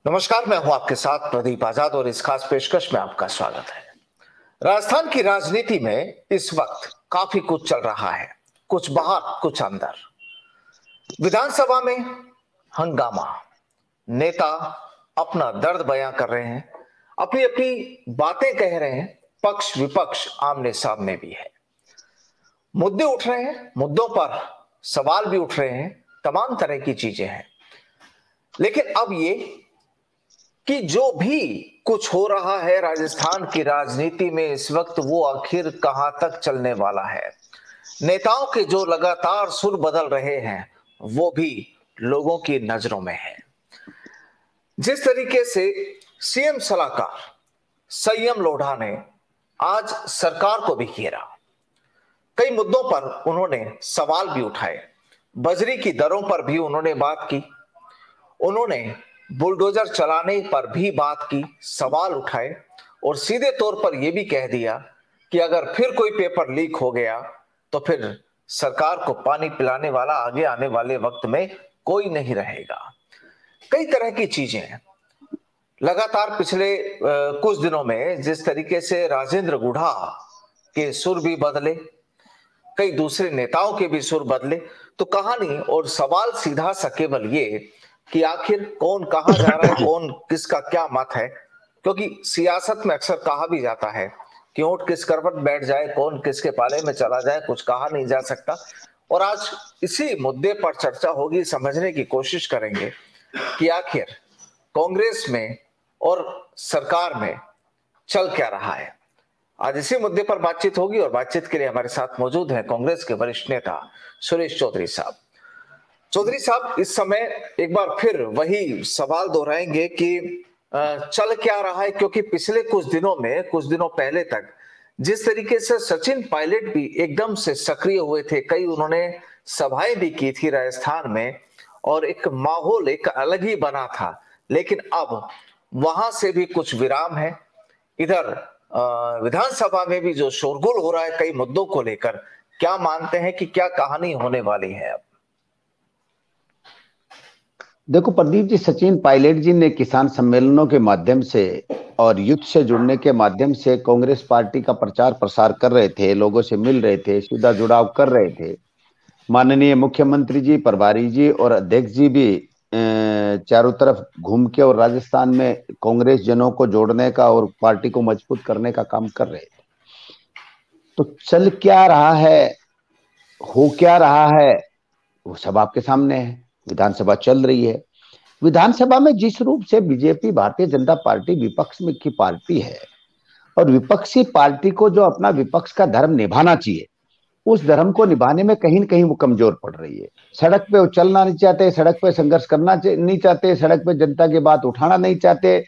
नमस्कार, मैं हूं आपके साथ प्रदीप आजाद और इस खास पेशकश में आपका स्वागत है। राजस्थान की राजनीति में इस वक्त काफी कुछ चल रहा है, कुछ बाहर कुछ अंदर। विधानसभा में हंगामा, नेता अपना दर्द बयां कर रहे हैं, अपनी अपनी बातें कह रहे हैं, पक्ष विपक्ष आमने सामने भी है। मुद्दे उठ रहे हैं, मुद्दों पर सवाल भी उठ रहे हैं, तमाम तरह की चीजें हैं। लेकिन अब ये कि जो भी कुछ हो रहा है राजस्थान की राजनीति में इस वक्त, वो आखिर कहां तक चलने वाला है। नेताओं के जो लगातार सुर बदल रहे हैं वो भी लोगों की नजरों में है। जिस तरीके से सीएम सलाहकार संयम लोढ़ा ने आज सरकार को भी घेरा, कई मुद्दों पर उन्होंने सवाल भी उठाए, बजरी की दरों पर भी उन्होंने बात की, उन्होंने बुलडोजर चलाने पर भी बात की, सवाल उठाए और सीधे तौर पर यह भी कह दिया कि अगर फिर कोई पेपर लीक हो गया तो फिर सरकार को पानी पिलाने वाला आगे आने वाले वक्त में कोई नहीं रहेगा। कई तरह की चीजें हैं। लगातार पिछले कुछ दिनों में जिस तरीके से राजेंद्र गुढ़ा के सुर भी बदले, कई दूसरे नेताओं के भी सुर बदले, तो कहानी और सवाल सीधा सा केवल ये कि आखिर कौन कहां जा रहा है, कौन किसका क्या मत है। क्योंकि सियासत में अक्सर कहा भी जाता है कि ऊंट किस करवट बैठ जाए, कौन किसके पाले में चला जाए, कुछ कहा नहीं जा सकता। और आज इसी मुद्दे पर चर्चा होगी, समझने की कोशिश करेंगे कि आखिर कांग्रेस में और सरकार में चल क्या रहा है। आज इसी मुद्दे पर बातचीत होगी और बातचीत के लिए हमारे साथ मौजूद हैं कांग्रेस के वरिष्ठ नेता सुरेश चौधरी साहब। चौधरी साहब, इस समय एक बार फिर वही सवाल दोहराएंगे कि चल क्या रहा है, क्योंकि पिछले कुछ दिनों पहले तक जिस तरीके से सचिन पायलट भी एकदम से सक्रिय हुए थे, कई उन्होंने सभाएं भी की थी राजस्थान में और एक माहौल एक अलग ही बना था, लेकिन अब वहां से भी कुछ विराम है। इधर विधानसभा में भी जो शोरगुल हो रहा है कई मुद्दों को लेकर, क्या मानते हैं कि क्या कहानी होने वाली है अब? देखो प्रदीप जी, सचिन पायलट जी ने किसान सम्मेलनों के माध्यम से और युद्ध से जुड़ने के माध्यम से कांग्रेस पार्टी का प्रचार प्रसार कर रहे थे, लोगों से मिल रहे थे, सीधा जुड़ाव कर रहे थे। माननीय मुख्यमंत्री जी, प्रभारी जी और अध्यक्ष जी भी चारों तरफ घूम के और राजस्थान में कांग्रेस जनों को जोड़ने का और पार्टी को मजबूत करने का काम कर रहे थे। तो चल क्या रहा है, हो क्या रहा है, वो सब आपके सामने है। विधानसभा चल रही है। विधानसभा में जिस रूप से बीजेपी, भारतीय जनता पार्टी विपक्ष में की पार्टी है और विपक्षी पार्टी को जो अपना विपक्ष का धर्म निभाना चाहिए, उस धर्म को निभाने में कहीं न कहीं वो कमजोर पड़ रही है। सड़क पे वो चलना नहीं चाहते, सड़क पे संघर्ष करना नहीं चाहते, सड़क पे जनता की बात उठाना नहीं चाहते।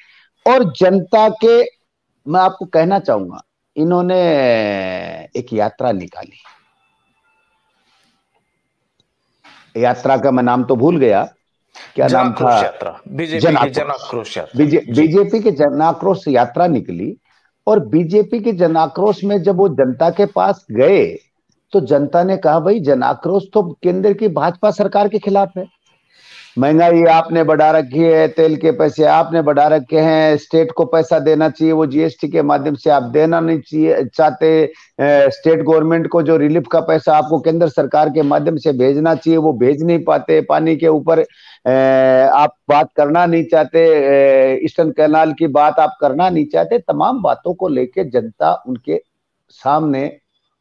और जनता के, मैं आपको कहना चाहूंगा, इन्होंने एक यात्रा निकाली। यात्रा का मैं नाम तो भूल गया, क्या नाम था? बीजेपी की जनाक्रोश यात्रा निकली। और बीजेपी के जनाक्रोश में जब वो जनता के पास गए तो जनता ने कहा, भाई जनाक्रोश तो केंद्र की भाजपा सरकार के खिलाफ है। महंगाई आपने बढ़ा रखी है, तेल के पैसे आपने बढ़ा रखे हैं, स्टेट को पैसा देना चाहिए, वो जीएसटी के माध्यम से आप देना नहीं चाहिए चाहते। स्टेट गवर्नमेंट को जो रिलीफ का पैसा आपको केंद्र सरकार के माध्यम से भेजना चाहिए, वो भेज नहीं पाते। पानी के ऊपर आप बात करना नहीं चाहते, ईस्टर्न कैनाल की बात आप करना नहीं चाहते। तमाम बातों को लेकर जनता उनके सामने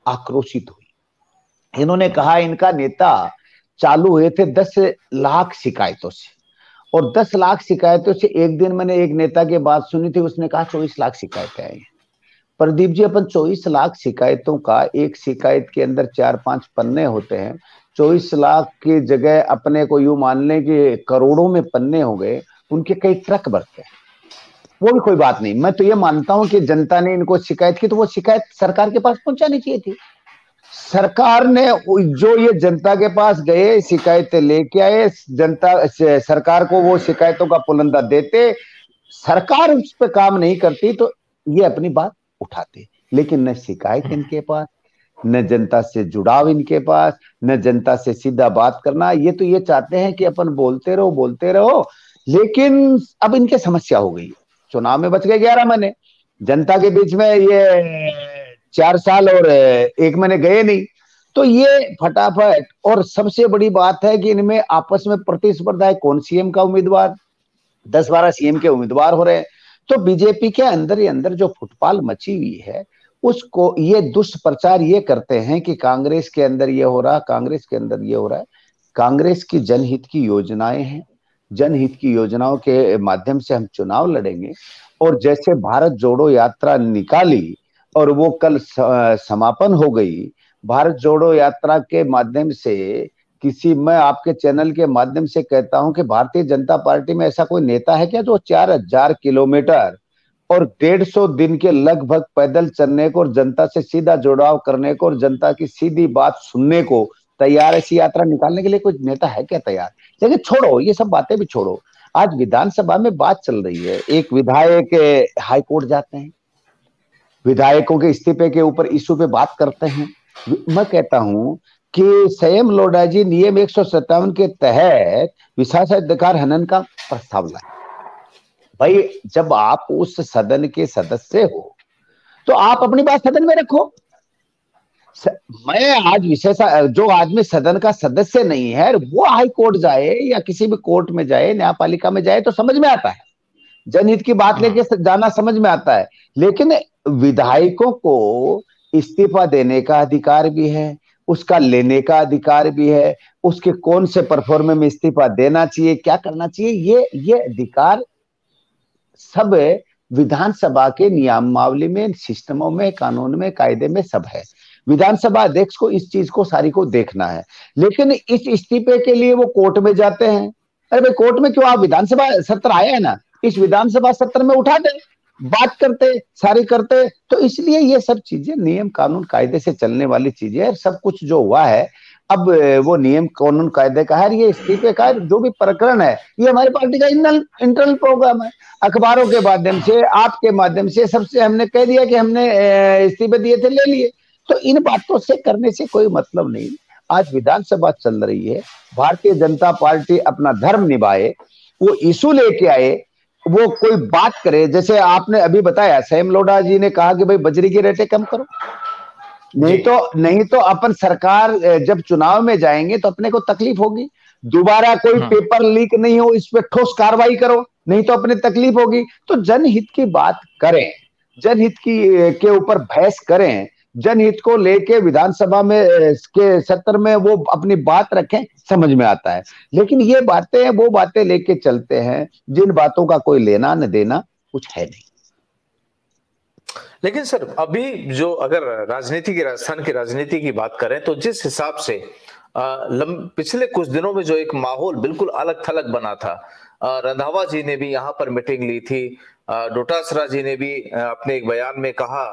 आक्रोशित हुई। इन्होंने कहा, इनका नेता चालू हुए थे 10 लाख शिकायतों से, और 10 लाख शिकायतों से एक दिन मैंने एक नेता की बात सुनी थी, उसने कहा 24 लाख शिकायतें आई। प्रदीप जी, अपन 24 लाख शिकायतों का, एक शिकायत के अंदर 4-5 पन्ने होते हैं। 24 लाख की जगह अपने को यूं मान लें कि करोड़ों में पन्ने हो गए, उनके कई ट्रक भरते हैं। वो भी कोई बात नहीं, मैं तो ये मानता हूं कि जनता ने इनको शिकायत की तो वो शिकायत सरकार के पास पहुंचानी चाहिए थी। सरकार ने जो ये जनता के पास गए, शिकायतें लेके आए, जनता सरकार को वो शिकायतों का पुलिंदा देते, सरकार उस पर काम नहीं करती तो ये अपनी बात उठाते। लेकिन न शिकायत इनके पास, न जनता से जुड़ाव इनके पास, न जनता से सीधा बात करना। ये तो ये चाहते हैं कि अपन बोलते रहो। लेकिन अब इनके समस्या हो गई, चुनाव में बच गए 11 महीने, जनता के बीच में ये 4 साल और 1 महीने गए नहीं, तो ये फटाफट। और सबसे बड़ी बात है कि इनमें आपस में प्रतिस्पर्धा है, कौन सीएम का उम्मीदवार, 10-12 सीएम के उम्मीदवार हो रहे हैं। तो बीजेपी के अंदर ही अंदर जो फुटपाल मची हुई है, उसको ये दुष्प्रचार ये करते हैं कि कांग्रेस के अंदर ये हो रहा, कांग्रेस के अंदर ये हो रहा है। कांग्रेस की जनहित की योजनाएं हैं, जनहित की योजनाओं के माध्यम से हम चुनाव लड़ेंगे। और जैसे भारत जोड़ो यात्रा निकाली और वो कल समापन हो गई, भारत जोड़ो यात्रा के माध्यम से मैं आपके चैनल के माध्यम से कहता हूं कि भारतीय जनता पार्टी में ऐसा कोई नेता है क्या जो 4000 किलोमीटर और 150 दिन के लगभग पैदल चलने को और जनता से सीधा जुड़ाव करने को और जनता की सीधी बात सुनने को तैयार, ऐसी यात्रा निकालने के लिए कोई नेता है क्या तैयार? लेकिन छोड़ो, ये सब बातें भी छोड़ो। आज विधानसभा में बात चल रही है, एक विधायक हाईकोर्ट जाते हैं, विधायकों के इस्तीफे के ऊपर इशू पे बात करते हैं। मैं कहता हूं कि संयम लोढ़ा जी नियम 157 के तहत विशेषाधिकार हनन का प्रस्ताव लाए। भाई, जब आप उस सदन के सदस्य हो तो आप अपनी बात सदन में रखो। मैं आज जो आदमी सदन का सदस्य नहीं है वो हाई कोर्ट जाए या किसी भी कोर्ट में जाए, न्यायपालिका में जाए तो समझ में आता है, जनहित की बात लेके जाना समझ में आता है। लेकिन विधायकों को इस्तीफा देने का अधिकार भी है, उसका लेने का अधिकार भी है, उसके कौन से परफॉर्मेंस में इस्तीफा देना चाहिए, क्या करना चाहिए, ये अधिकार सब विधानसभा के नियमावली में, सिस्टमों में, कानून में, कायदे में सब है। विधानसभा अध्यक्ष को इस चीज को सारी को देखना है। लेकिन इस इस्तीफे के लिए वो कोर्ट में जाते हैं। अरे भाई, कोर्ट में क्यों? आप विधानसभा सत्र आया है ना, इस विधानसभा सत्र में उठा दे, बात करते, सारी करते। तो इसलिए ये सब चीजें नियम कानून कायदे से चलने वाली चीजें है। सब कुछ जो हुआ है अब वो नियम कानून कायदे का है। ये इस्तीफे का जो भी प्रकरण है, ये हमारी पार्टी का इंटरनल प्रोग्राम है। अखबारों के माध्यम से, आपके माध्यम से सबसे हमने कह दिया कि हमने इस्तीफे दिए थे, ले लिए। तो इन बातों से करने से कोई मतलब नहीं। आज विधानसभा चल रही है, भारतीय जनता पार्टी अपना धर्म निभाए, वो इशू लेके आए, वो कोई बात करे। जैसे आपने अभी बताया, संयम लोढ़ा जी ने कहा कि भाई बजरी की रेटें कम करो, नहीं तो अपन सरकार जब चुनाव में जाएंगे तो अपने को तकलीफ होगी। दोबारा कोई पेपर लीक नहीं हो, इस पे ठोस कार्रवाई करो, नहीं तो अपने तकलीफ होगी। तो जनहित की बात करें, जनहित के ऊपर बहस करें, जनहित को लेके विधानसभा में के सत्र में वो अपनी बात रखें, समझ में आता है। लेकिन ये बातें वो बातें लेके चलते हैं जिन बातों का कोई लेना न देना कुछ है नहीं। लेकिन सर, अभी जो अगर राजनीति की, राजस्थान की राजनीति की बात करें तो जिस हिसाब से पिछले कुछ दिनों में जो एक माहौल बिल्कुल अलग थलग बना था, रंधावा जी ने भी यहाँ पर मीटिंग ली थी, डोटासरा जी ने भी अपने एक बयान में कहा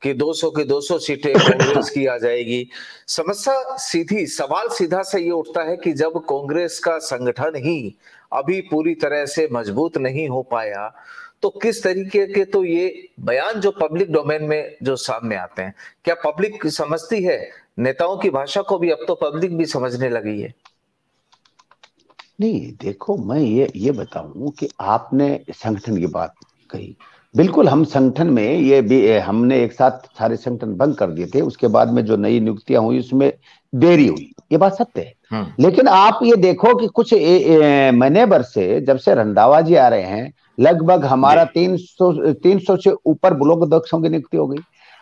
कि 200 की 200 सीटें कांग्रेस की आ जाएगी। सवाल सीधा से ये उठता है कि जब कांग्रेस का संगठन ही अभी पूरी तरह से मजबूत नहीं हो पाया, तो किस तरीके के तो ये बयान जो पब्लिक डोमेन में जो सामने आते हैं, क्या पब्लिक समझती है? नेताओं की भाषा को भी अब तो पब्लिक भी समझने लगी है। नहीं, देखो, मैं ये बताऊं कि आपने संगठन की बात कही, बिल्कुल हम संगठन में ये भी हमने एक साथ सारे संगठन भंग कर दिए थे। उसके बाद में जो नई नियुक्तियां हुई उसमें देरी हुई, ये बात सत्य है। लेकिन आप ये देखो कि कुछ महीने भर से, जब से रंधावा जी आ रहे हैं, लगभग हमारा 300 से ऊपर ब्लॉक अध्यक्षों की नियुक्ति हो गई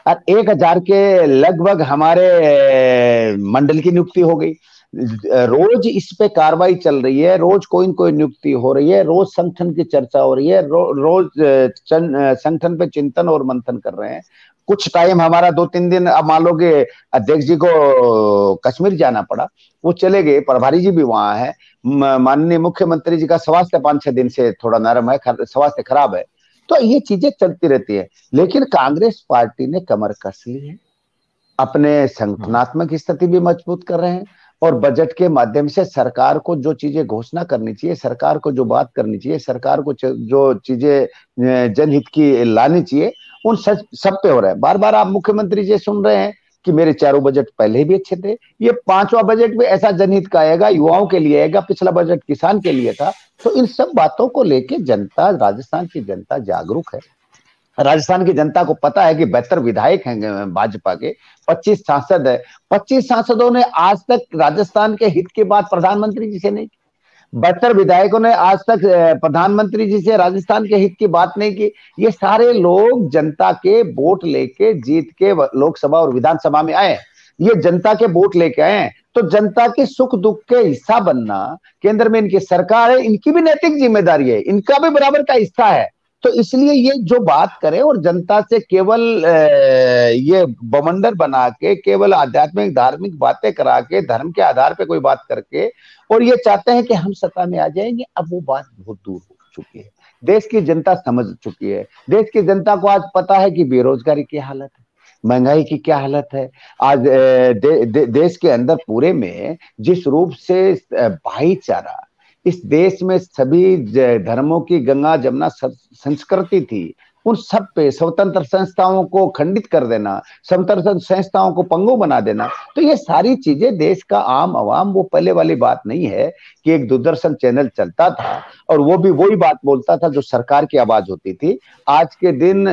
और 1000 के लगभग हमारे मंडल की नियुक्ति हो गई। रोज इस पे कार्रवाई चल रही है, रोज कोई न कोई नियुक्ति हो रही है, रोज संगठन की चर्चा हो रही है, रोज संगठन पे चिंतन और मंथन कर रहे हैं। कुछ टाइम हमारा 2-3 दिन, अब मान लो कि अध्यक्ष जी को कश्मीर जाना पड़ा, वो चले गए, प्रभारी जी भी वहां है, माननीय मुख्यमंत्री जी का स्वास्थ्य 5-6 दिन से थोड़ा नरम है, स्वास्थ्य खराब है, तो ये चीजें चलती रहती है। लेकिन कांग्रेस पार्टी ने कमर कस ली है, अपने संगठनात्मक स्थिति भी मजबूत कर रहे हैं और बजट के माध्यम से सरकार को जो चीजें घोषणा करनी चाहिए, सरकार को जो बात करनी चाहिए, सरकार को जो चीजें जनहित की लानी चाहिए, उन सब पे हो रहा है। बार बार आप मुख्यमंत्री जी सुन रहे हैं कि मेरे चारों बजट पहले भी अच्छे थे, ये पांचवा बजट भी ऐसा जनहित का आएगा, युवाओं के लिए आएगा, पिछला बजट किसान के लिए था। तो इन सब बातों को लेके जनता, राजस्थान की जनता जागरूक है। राजस्थान की जनता को पता है कि बेहतर विधायक हैं भाजपा के, 25 सांसद है, 25 सांसदों ने आज तक राजस्थान के हित की बात प्रधानमंत्री जी से नहीं की। 72 विधायकों ने आज तक प्रधानमंत्री जी से राजस्थान के हित की बात नहीं की। ये सारे लोग जनता के वोट लेके जीत के लोकसभा और विधानसभा में आए, ये जनता के वोट लेके आए। तो जनता के सुख दुख के हिस्सा बनना, केंद्र में इनकी सरकार है, इनकी भी नैतिक जिम्मेदारी है, इनका भी बराबर का हिस्सा है। तो इसलिए ये जो बात करे और जनता से केवल ये बवंडर बना के, केवल आध्यात्मिक धार्मिक बातें करा के, धर्म के आधार पे कोई बात करके, और ये चाहते हैं कि हम सत्ता में आ जाएंगे, अब वो बात बहुत दूर हो चुकी है। देश की जनता समझ चुकी है। देश की जनता को आज पता है कि बेरोजगारी की हालत है, महंगाई की क्या हालत है। आज देश के अंदर पूरे में जिस रूप से भाईचारा, इस देश में सभी धर्मों की गंगा जमुना संस्कृति थी, उन सब पे स्वतंत्र संस्थाओं को खंडित कर देना, स्वतंत्र संस्थाओं को पंगु बना देना, तो ये सारी चीजें देश का आम आवाम, वो पहले वाली बात नहीं है कि एक दूरदर्शन चैनल चलता था और वो भी वही बात बोलता था जो सरकार की आवाज होती थी। आज के दिन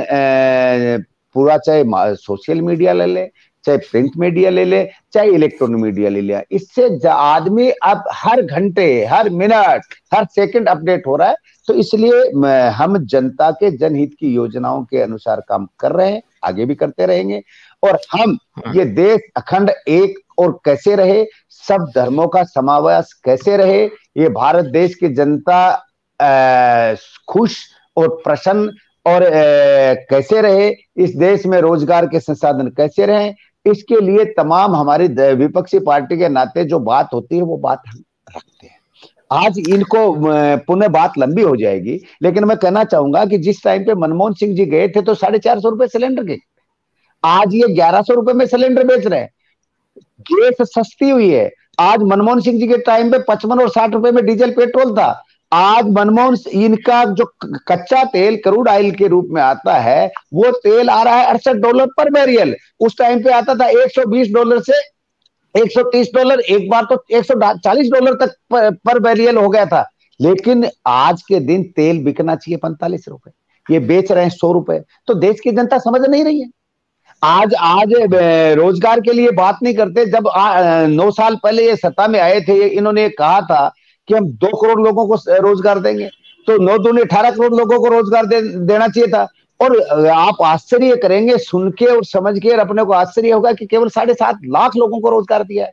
पूरा, चाहे सोशल मीडिया ले ले, चाहे प्रिंट मीडिया ले ले, चाहे इलेक्ट्रॉनिक मीडिया ले ले, इससे आदमी अब हर घंटे, हर मिनट, हर सेकंड अपडेट हो रहा है। तो इसलिए हम जनता के जनहित की योजनाओं के अनुसार काम कर रहे हैं, आगे भी करते रहेंगे। और हम ये देश अखंड एक और कैसे रहे, सब धर्मों का समावेश कैसे रहे, ये भारत देश की जनता खुश और प्रसन्न और कैसे रहे, इस देश में रोजगार के संसाधन कैसे रहे, इसके लिए तमाम हमारी विपक्षी पार्टी के नाते जो बात होती है वो बात हम रखते हैं। आज इनको पुनः बात लंबी हो जाएगी, लेकिन मैं कहना चाहूंगा कि जिस टाइम पे मनमोहन सिंह जी गए थे तो 450 रुपए सिलेंडर के, आज ये 1100 रुपए में सिलेंडर बेच रहे हैं। गैस सस्ती हुई है। आज मनमोहन सिंह जी के टाइम पे 55 और 60 रुपए में डीजल पेट्रोल था। आज मनमोहन, इनका जो कच्चा तेल क्रूड ऑयल के रूप में आता है, वो तेल आ रहा है $68 पर बैरियल। उस टाइम पे आता था $120 से $130, एक बार तो $140 तक पर बैरियल हो गया था। लेकिन आज के दिन तेल बिकना चाहिए 45 रुपए, ये बेच रहे हैं 100 रुपए। तो देश की जनता समझ नहीं रही है। आज रोजगार के लिए बात नहीं करते। जब 9 साल पहले ये सत्ता में आए थे, इन्होंने कहा था कि हम 2 करोड़ लोगों को रोजगार देंगे, तो 9 दूनी 18 करोड़ लोगों को रोजगार देना चाहिए था। और आप आश्चर्य करेंगे सुन के और समझ के, और अपने को आश्चर्य होगा कि केवल 7.5 लाख लोगों को रोजगार दिया है।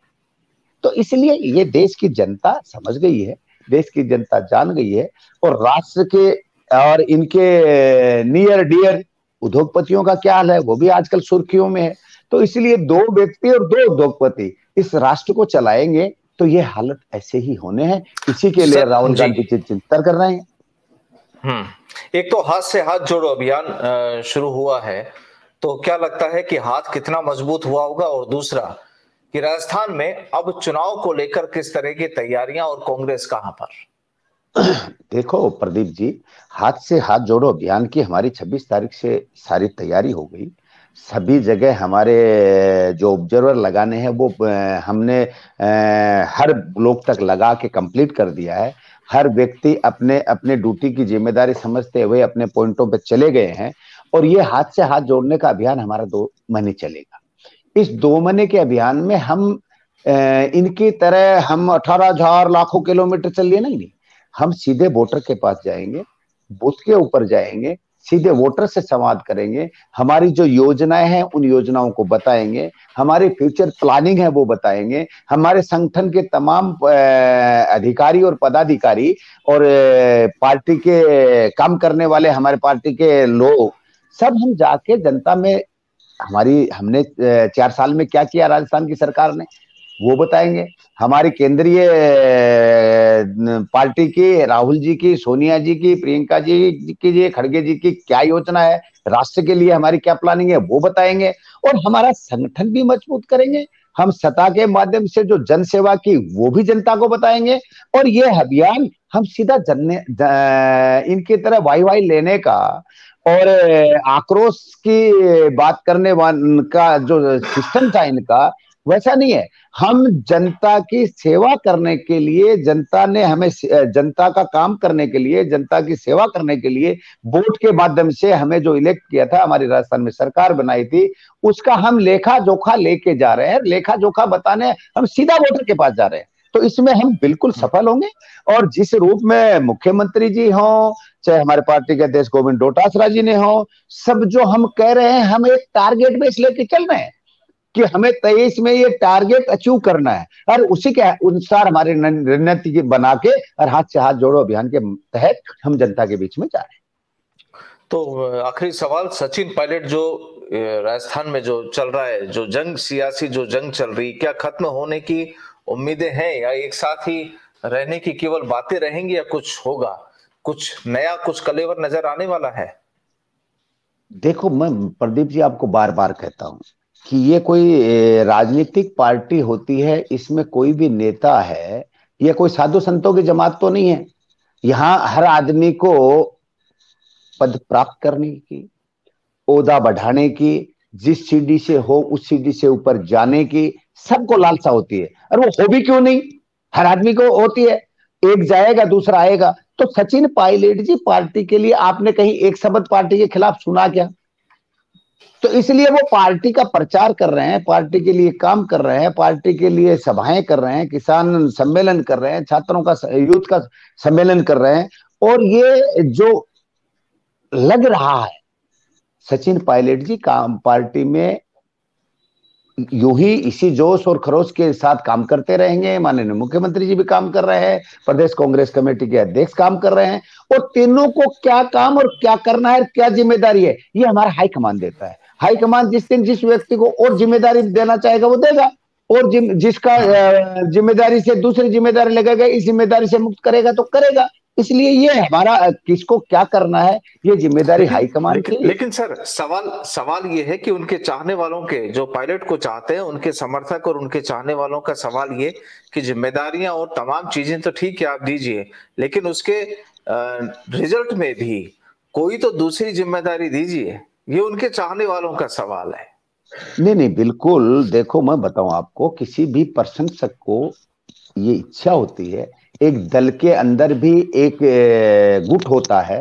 तो इसलिए ये देश की जनता समझ गई है, देश की जनता जान गई है। और राष्ट्र के और इनके नियर डियर उद्योगपतियों का क्या हाल है, वो भी आजकल सुर्खियों में है। तो इसलिए 2 व्यक्ति और 2 उद्योगपति इस राष्ट्र को चलाएंगे, तो ये हालत ऐसे ही होने हैं। इसी के लिए राहुल गांधी चिंतन कर रहे हैं। एक तो हाथ से हाथ जोड़ो अभियान शुरू हुआ है, तो क्या लगता है कि हाथ कितना मजबूत हुआ होगा? और दूसरा कि राजस्थान में अब चुनाव को लेकर किस तरह की तैयारियां और कांग्रेस कहां पर? देखो प्रदीप जी, हाथ से हाथ जोड़ो अभियान की हमारी 26 तारीख से सारी तैयारी हो गई। सभी जगह हमारे जो ऑब्जर्वर लगाने हैं वो हमने हर ब्लॉक तक लगा के कंप्लीट कर दिया है। हर व्यक्ति अपने अपने ड्यूटी की जिम्मेदारी समझते हुए अपने पॉइंटों पे चले गए हैं। और ये हाथ से हाथ जोड़ने का अभियान हमारा 2 महीने चलेगा। इस 2 महीने के अभियान में हम इनकी तरह हम 18,000 लाखों किलोमीटर चलिए नहीं, हम सीधे वोटर के पास जाएंगे, बूथ के ऊपर जाएंगे, सीधे वोटर से संवाद करेंगे, हमारी जो योजनाएं हैं उन योजनाओं को बताएंगे, हमारी फ्यूचर प्लानिंग है वो बताएंगे, हमारे संगठन के तमाम अधिकारी और पदाधिकारी और पार्टी के काम करने वाले हमारे पार्टी के लोग सब हम जाके जनता में हमने 4 साल में क्या किया राजस्थान की सरकार ने वो बताएंगे। हमारी केंद्रीय पार्टी की, राहुल जी की, सोनिया जी की, प्रियंका जी की, खड़गे जी की क्या योजना है, राष्ट्र के लिए हमारी क्या प्लानिंग है वो बताएंगे। और हमारा संगठन भी मजबूत करेंगे। हम सत्ता के माध्यम से जो जन सेवा की वो भी जनता को बताएंगे। और ये अभियान हम सीधा इनकी तरह वाई लेने का और आक्रोश की बात करने का जो सिस्टम था इनका, वैसा नहीं है। हम जनता की सेवा करने के लिए, जनता ने हमें, जनता का काम करने के लिए, जनता की सेवा करने के लिए वोट के माध्यम से हमें जो इलेक्ट किया था, हमारी राजस्थान में सरकार बनाई थी, उसका हम लेखा जोखा लेके जा रहे हैं। लेखा जोखा बताने हम सीधा वोटर के पास जा रहे हैं, तो इसमें हम बिल्कुल सफल होंगे। और जिस रूप में मुख्यमंत्री जी हों, चाहे हमारे पार्टी के अध्यक्ष गोविंद डोटासरा जी ने हो, सब जो हम कह रहे हैं, हम एक टारगेट बेस लेके चल रहे हैं कि हमें 23 में ये टारगेट अचीव करना है, और उसी के अनुसार हमारी रणनीति बना के और हाथ से हाथ जोड़ो अभियान के तहत हम जनता के बीच में जा रहे हैं। तो आखिरी सवाल, सचिन पायलट जो राजस्थान में जो चल रहा है, जो जंग, सियासी जो जंग चल रही, क्या खत्म होने की उम्मीदें हैं, या एक साथ ही रहने की केवल बातें रहेंगी, या कुछ होगा, कुछ नया, कुछ कलेवर नजर आने वाला है? देखो, मैं प्रदीप जी आपको बार बार कहता हूं कि ये कोई राजनीतिक पार्टी होती है, इसमें कोई भी नेता है, ये कोई साधु संतों की जमात तो नहीं है। यहां हर आदमी को पद प्राप्त करने की, ओहदा बढ़ाने की, जिस सीढ़ी से हो उस सीढ़ी से ऊपर जाने की सबको लालसा होती है। और वो हो भी क्यों नहीं, हर आदमी को होती है। एक जाएगा दूसरा आएगा। तो सचिन पायलट जी पार्टी के लिए आपने कहीं एक शब्द पार्टी के खिलाफ सुना क्या? तो इसलिए वो पार्टी का प्रचार कर रहे हैं, पार्टी के लिए काम कर रहे हैं, पार्टी के लिए सभाएं कर रहे हैं, किसान सम्मेलन कर रहे हैं, छात्रों का, यूथ का सम्मेलन कर रहे हैं। और ये जो लग रहा है सचिन पायलट जी काम पार्टी में यूं ही इसी जोश और खरोश के साथ काम करते रहेंगे। माननीय मुख्यमंत्री जी भी काम कर रहे हैं, प्रदेश कांग्रेस कमेटी के अध्यक्ष काम कर रहे हैं, और तीनों को क्या काम और क्या करना है, क्या जिम्मेदारी है, ये हमारा हाईकमान देता है। हाईकमान जिस दिन जिस व्यक्ति को और जिम्मेदारी देना चाहेगा वो देगा, और जिसका जिम्मेदारी से दूसरी जिम्मेदारी लगेगा, इस जिम्मेदारी से मुक्त करेगा तो करेगा। इसलिए ये हमारा किसको क्या करना है, ये जिम्मेदारी हाईकमान की। लेकिन सर, सवाल ये है कि उनके चाहने वालों के, जो पायलट को चाहते हैं, उनके समर्थक और उनके चाहने वालों का सवाल ये कि जिम्मेदारियां और तमाम चीजें तो ठीक है आप दीजिए, लेकिन उसके रिजल्ट में भी कोई तो दूसरी जिम्मेदारी दीजिए। ये उनके चाहने वालों का सवाल है। नहीं, बिल्कुल। देखो, मैं बताऊं आपको, किसी भी प्रशंसक को ये इच्छा होती है, एक दल के अंदर भी एक गुट होता है,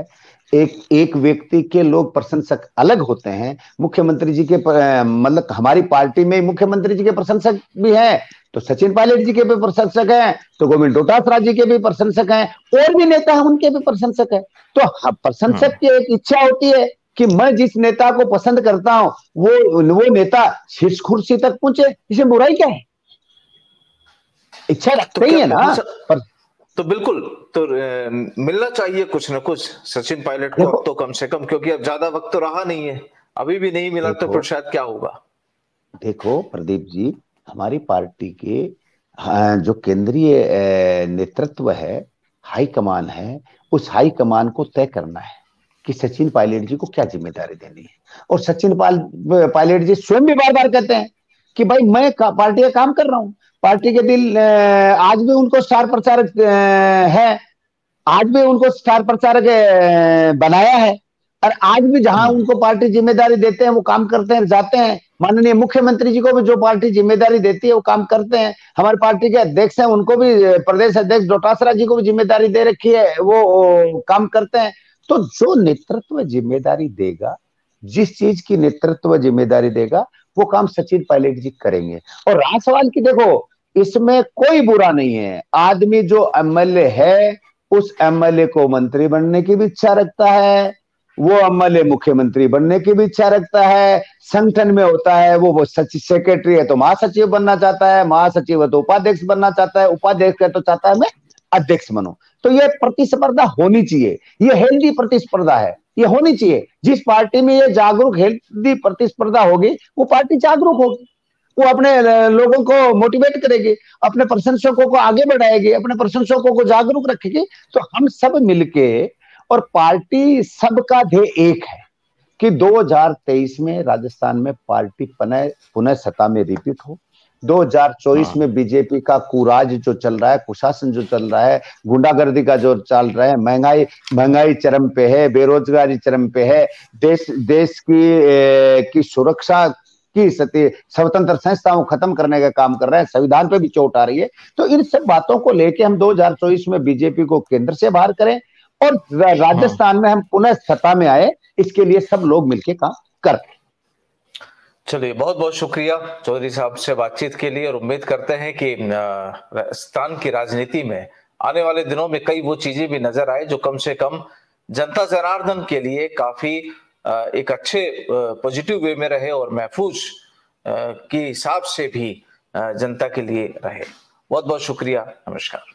एक व्यक्ति के लोग प्रशंसक अलग होते हैं। मुख्यमंत्री जी के मतलब हमारी पार्टी में मुख्यमंत्री जी के प्रशंसक भी हैं, तो सचिन पायलट जी के भी प्रशंसक हैं, तो गोविंद डोटासरा जी के भी प्रशंसक हैं, और भी नेता हैं उनके भी प्रशंसक हैं। तो प्रशंसक की एक इच्छा होती है कि मैं जिस नेता को पसंद करता हूं वो नेता शीर्ष कुर्सी तक पहुंचे, इसमें बुराई क्या है? इच्छा रखते ही है ना। तो बिल्कुल, तो मिलना चाहिए कुछ ना कुछ सचिन पायलट को अब तो, कम से कम, क्योंकि अब ज्यादा वक्त तो रहा नहीं है, अभी भी नहीं मिला तो फिर शायद क्या होगा। देखो प्रदीप जी, हमारी पार्टी के जो केंद्रीय नेतृत्व है, हाईकमान है, उस हाईकमान को तय करना है कि सचिन पायलट जी को क्या जिम्मेदारी देनी है। और सचिन पायलट जी स्वयं भी बार बार कहते हैं कि भाई मैं पार्टी का काम कर रहा हूं, पार्टी के दिल, आज भी उनको स्टार प्रचारक है, आज भी उनको स्टार प्रचारक बनाया है, और आज भी जहां उनको पार्टी जिम्मेदारी देते हैं वो काम करते हैं, जाते हैं। माननीय मुख्यमंत्री जी को भी जो पार्टी जिम्मेदारी देती है वो काम करते हैं। हमारे पार्टी के अध्यक्ष हैं, उनको भी, प्रदेश अध्यक्ष डोटासरा जी को भी जिम्मेदारी दे रखी है, वो काम करते हैं। तो जो नेतृत्व जिम्मेदारी देगा, जिस चीज की नेतृत्व जिम्मेदारी देगा, वो काम सचिन पायलट जी करेंगे। और रहा सवाल की, देखो इसमें कोई बुरा नहीं है, आदमी जो एमएलए है उस एमएलए को मंत्री बनने की भी इच्छा रखता है, वो एमएलए मुख्यमंत्री बनने की भी इच्छा रखता है। संगठन में होता है वो सचिव, सेक्रेटरी है तो महासचिव बनना चाहता है, महासचिव है तो उपाध्यक्ष बनना चाहता है, उपाध्यक्ष है तो चाहता है मैं अध्यक्ष बनूं। तो ये प्रतिस्पर्धा होनी चाहिए, ये हेल्दी प्रतिस्पर्धा है, ये होनी चाहिए। जिस पार्टी में ये जागरूक हेल्दी प्रतिस्पर्धा होगी वो पार्टी जागरूक होगी, वो अपने लोगों को मोटिवेट करेगी, अपने प्रशंसकों को आगे बढ़ाएगी, अपने प्रशंसकों को जागरूक रखेगी। तो हम सब मिलके, और पार्टी सबका ध्येय एक है कि 2023 में राजस्थान में पार्टी पुनः सत्ता में रिपीट हो, 2024 में बीजेपी का कुराज जो चल रहा है, कुशासन जो चल रहा है, गुंडागर्दी का जो चल रहा है, महंगाई चरम पे है, बेरोजगारी चरम पे है, देश की सुरक्षा की स्वतंत्र संस्थाओं खत्म करने का काम कर रहे हैं, संविधान पे भी चोट आ रही है। तो इन सब बातों को लेके हम 2024 में बीजेपी को केंद्र से बाहर करें और राजस्थान में हम पुनः सत्ता में आए, इसके लिए सब लोग मिलकर काम करें। चलिए, बहुत बहुत शुक्रिया चौधरी साहब से बातचीत के लिए, और उम्मीद करते हैं कि राजस्थान की राजनीति में आने वाले दिनों में कई वो चीजें भी नजर आए जो कम से कम जनता जनार्दन के लिए काफी एक अच्छे पॉजिटिव वे में रहे और महफूज के हिसाब से भी जनता के लिए रहे। बहुत बहुत शुक्रिया, नमस्कार।